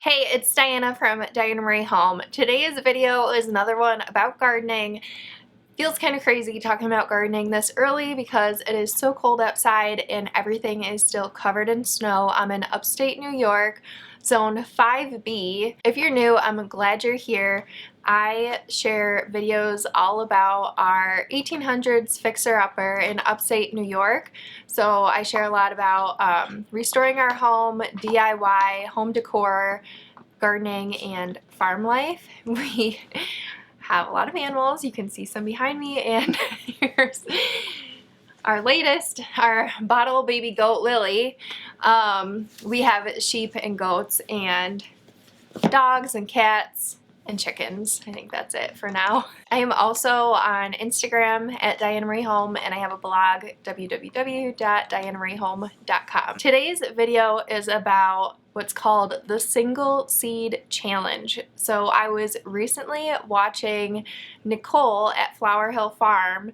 Hey, it's Diana from Diana Marie Home. Today's video is another one about gardening. Feels kind of crazy talking about gardening this early because it is so cold outside and everything is still covered in snow. I'm in upstate New York, zone 5B. If you're new, I'm glad you're here. I share videos all about our 1800s fixer-upper in upstate New York. So I share a lot about restoring our home, DIY, home decor, gardening, and farm life. We have a lot of animals. You can see some behind me, and here's our latest, our bottle baby goat Lily. We have sheep and goats and dogs and cats and chickens. I think that's it for now. I am also on Instagram at Diana Marie Home, and I have a blog, www.dianamarieHome.com. Today's video is about what's called the single seed challenge. So I was recently watching Nicole at Flower Hill Farm.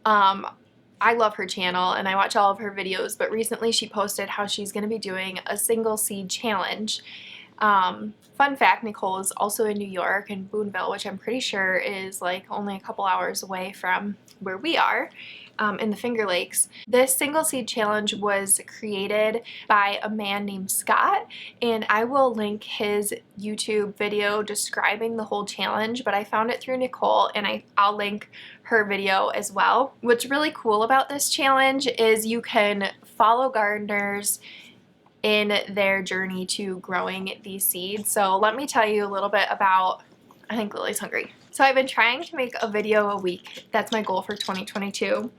I love her channel and I watch all of her videos, but recently she posted how she's going to be doing a single seed challenge. Fun fact, Nicole is also in New York, in Boonville, which I'm pretty sure is like only a couple hours away from where we are, in the Finger Lakes. This single seed challenge was created by a man named Scott, and I will link his YouTube video describing the whole challenge, but I found it through Nicole, and I'll link her video as well. What's really cool about this challenge is you can follow gardeners in their journey to growing these seeds. So let me tell you a little bit about, I think Lily's hungry. So I've been trying to make a video a week. That's my goal for 2022.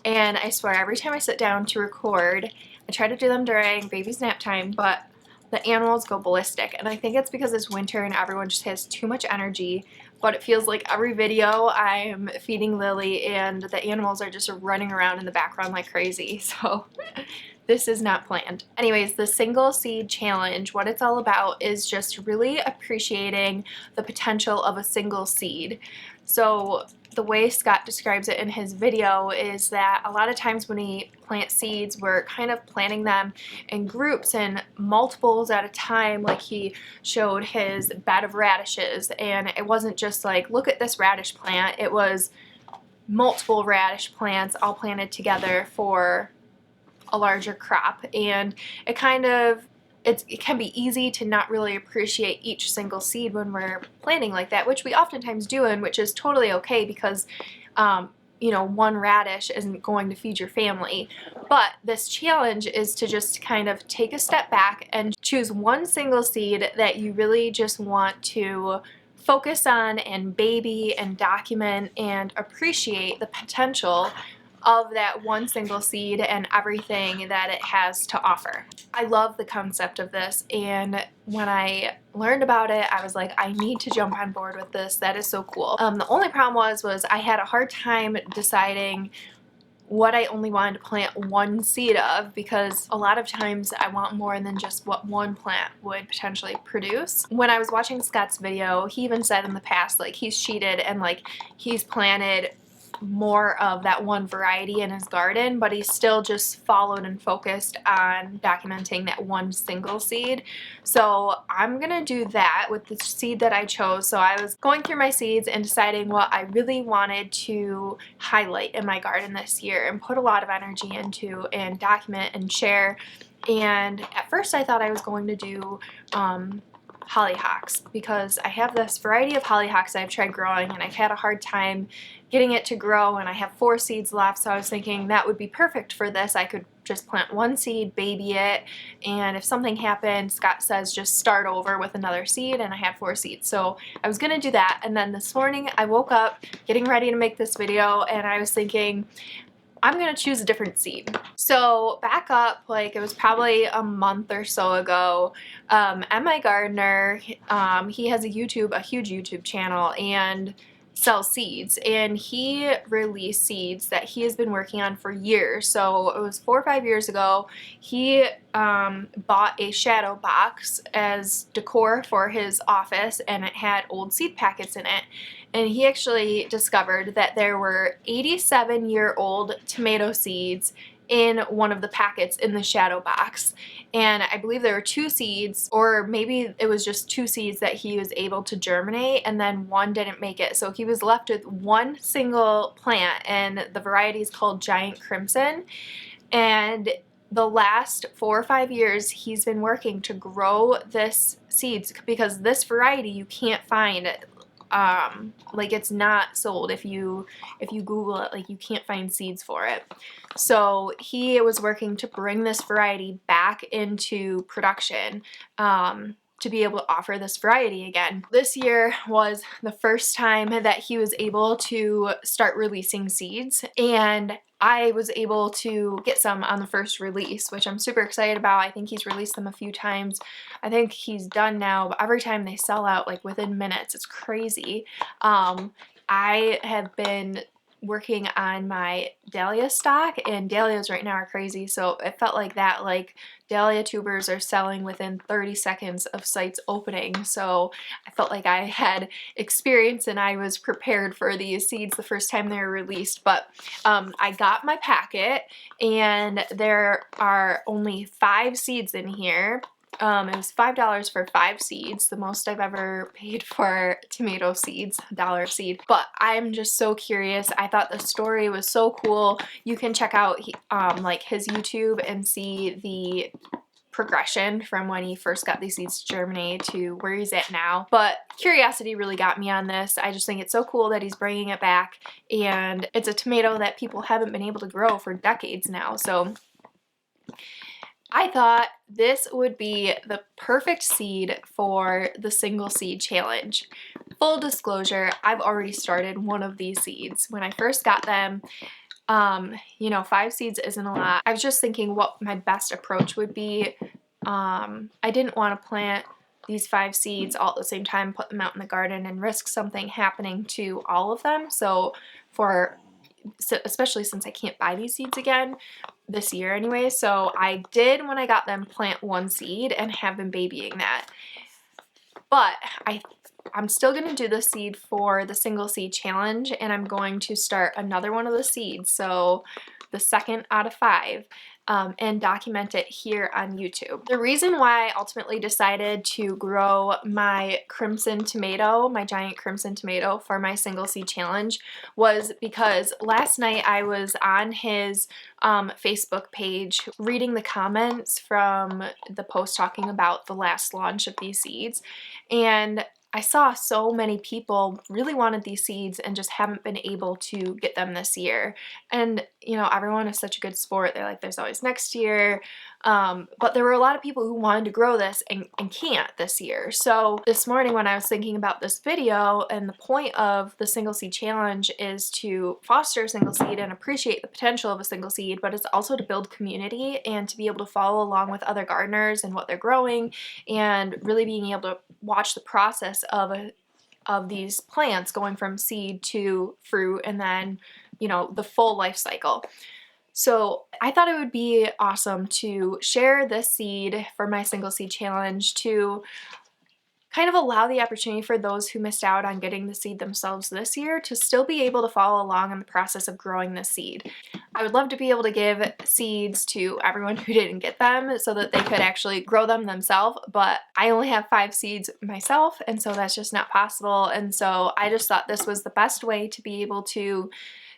And I swear every time I sit down to record, I try to do them during baby's nap time, but the animals go ballistic. And I think it's because it's winter and everyone just has too much energy. But it feels like every video I'm feeding Lily and the animals are just running around in the background like crazy. So this is not planned. Anyways, the single seed challenge, what it's all about is just really appreciating the potential of a single seed. So the way Scott describes it in his video is that a lot of times when we plant seeds, we're kind of planting them in groups and multiples at a time. Like he showed his bed of radishes, and it wasn't just like, look at this radish plant. It was multiple radish plants all planted together for a larger crop, and it can be easy to not really appreciate each single seed when we're planting like that, which we oftentimes do, and which is totally okay because you know, one radish isn't going to feed your family. But this challenge is to just kind of take a step back and choose one single seed that you really just want to focus on and baby and document and appreciate the potential of that one single seed and everything that it has to offer. I love the concept of this, and when I learned about it, I was like, I need to jump on board with this. That is so cool. The only problem was I had a hard time deciding what I only wanted to plant one seed of, because a lot of times I want more than just what one plant would potentially produce. When I was watching Scott's video, he even said in the past, like, he's cheated and like he's planted more of that one variety in his garden, but he's still just followed and focused on documenting that one single seed. So I'm gonna do that with the seed that I chose. So I was going through my seeds and deciding what I really wanted to highlight in my garden this year and put a lot of energy into and document and share. And at first I thought I was going to do hollyhocks, because I have this variety of hollyhocks I've tried growing and I've had a hard time getting it to grow, and I have 4 seeds left, so I was thinking that would be perfect for this. I could just plant one seed, baby it, and if something happened, Scott says just start over with another seed, and I had 4 seeds. So I was gonna do that, and then this morning I woke up getting ready to make this video and I was thinking, I'm gonna choose a different seed. So back up, like it was probably a month or so ago, MIGardener, he has a huge YouTube channel and sells seeds, and he released seeds that he has been working on for years. So it was 4 or 5 years ago. He bought a shadow box as decor for his office, and it had old seed packets in it. And he actually discovered that there were 87-year-old tomato seeds in one of the packets in the shadow box. And I believe there were 2 seeds, or maybe it was just 2 seeds that he was able to germinate, and then one didn't make it. So he was left with one single plant, and the variety is called Giant Crimson. And the last 4 or 5 years he's been working to grow this seeds, because this variety you can't find. Like, it's not sold. If you Google it, like, you can't find seeds for it. So he was working to bring this variety back into production, to be able to offer this variety again. This year was the first time that he was able to start releasing seeds, and I was able to get some on the first release, which I'm super excited about. I think he's released them a few times. I think he's done now, but every time they sell out like within minutes. It's crazy. I have been working on my dahlia stock, and dahlias right now are crazy, so it felt like that, like dahlia tubers are selling within 30 seconds of sites opening. So I felt like I had experience and I was prepared for these seeds the first time they were released. But I got my packet, and there are only 5 seeds in here. It was $5 for 5 seeds, the most I've ever paid for tomato seeds, $1 seed. But I'm just so curious. I thought the story was so cool. You can check out like his YouTube and see the progression from when he first got these seeds to germinate to where he's at now. But curiosity really got me on this. I just think it's so cool that he's bringing it back, and it's a tomato that people haven't been able to grow for decades now. So I thought this would be the perfect seed for the single seed challenge. Full disclosure, I've already started one of these seeds. When I first got them, you know, 5 seeds isn't a lot. I was just thinking what my best approach would be. I didn't want to plant these 5 seeds all at the same time, put them out in the garden, and risk something happening to all of them. So especially since I can't buy these seeds again this year anyway. So I did, when I got them, plant 1 seed and have been babying that. But I'm still going to do the seed for the single seed challenge, and I'm going to start another one of the seeds, so the second out of 5, and document it here on YouTube. The reason why I ultimately decided to grow my crimson tomato, my giant crimson tomato, for my single seed challenge was because last night I was on his Facebook page reading the comments from the post talking about the last launch of these seeds, and I saw so many people really wanted these seeds and just haven't been able to get them this year. And, you know, everyone is such a good sport. They're like, there's always next year. But there were a lot of people who wanted to grow this and can't this year. So this morning when I was thinking about this video, and the point of the single seed challenge is to foster a single seed and appreciate the potential of a single seed, but it's also to build community and to be able to follow along with other gardeners and what they're growing, and really being able to watch the process of these plants going from seed to fruit, and then, you know, the full life cycle. So I thought it would be awesome to share this seed for my single seed challenge, to kind of allow the opportunity for those who missed out on getting the seed themselves this year to still be able to follow along in the process of growing the seed. I would love to be able to give seeds to everyone who didn't get them so that they could actually grow them themselves, but I only have 5 seeds myself, and so that's just not possible. And so I just thought this was the best way to be able to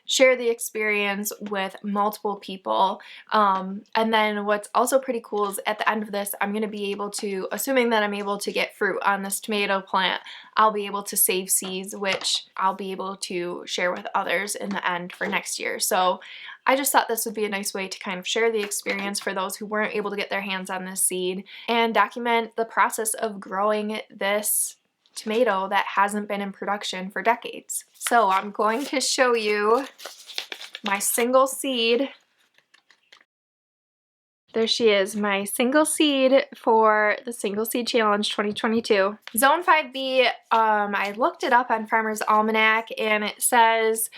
share the experience with multiple people. And then what's also pretty cool is at the end of this, I'm going to be able to, assuming that I'm able to get fruit on this tomato plant, I'll be able to save seeds, which I'll be able to share with others in the end for next year. So I just thought this would be a nice way to kind of share the experience for those who weren't able to get their hands on this seed, and document the process of growing this tomato that hasn't been in production for decades. So I'm going to show you my single seed. There she is, my single seed for the Single Seed Challenge 2022. Zone 5B, I looked it up on Farmer's Almanac, and it says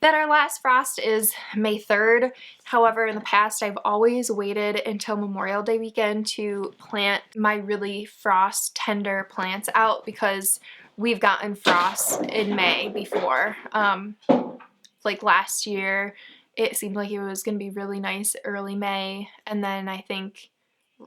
that our last frost is May 3rd. However, in the past, I've always waited until Memorial Day weekend to plant my really frost tender plants out, because we've gotten frost in May before. Like last year, it seemed like it was going to be really nice early May, and then I think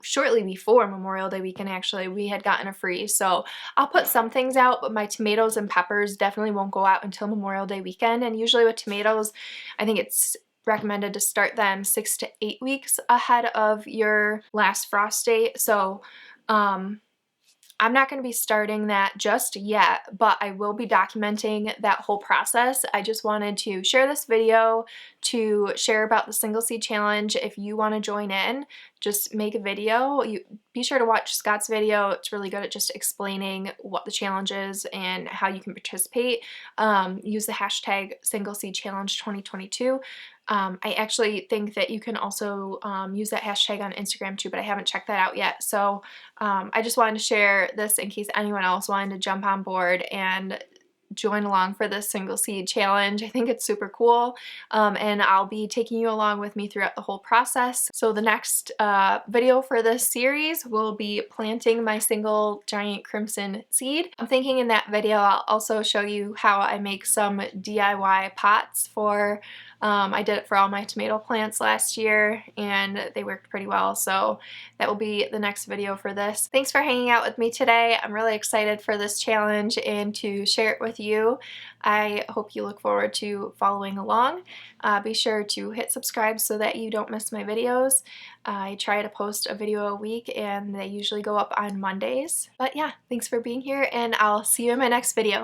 shortly before Memorial Day weekend actually we had gotten a freeze. So I'll put some things out, but my tomatoes and peppers definitely won't go out until Memorial Day weekend. And usually with tomatoes, I think it's recommended to start them 6 to 8 weeks ahead of your last frost date. So I'm not going to be starting that just yet, but I will be documenting that whole process. I just wanted to share this video to share about the single seed challenge. If you want to join in, just make a video. You be sure to watch Scott's video. It's really good at just explaining what the challenge is and how you can participate. Use the hashtag single seed challenge 2022. I actually think that you can also use that hashtag on Instagram too, but I haven't checked that out yet. So I just wanted to share this in case anyone else wanted to jump on board and join along for this single seed challenge. I think it's super cool, and I'll be taking you along with me throughout the whole process. So the next video for this series will be planting my single giant crimson seed. I'm thinking in that video I'll also show you how I make some DIY pots for I did it for all my tomato plants last year and they worked pretty well, so that will be the next video for this. Thanks for hanging out with me today. I'm really excited for this challenge and to share it with you. I hope you look forward to following along. Be sure to hit subscribe so that you don't miss my videos. I try to post a video a week and they usually go up on Mondays. But yeah, thanks for being here and I'll see you in my next video.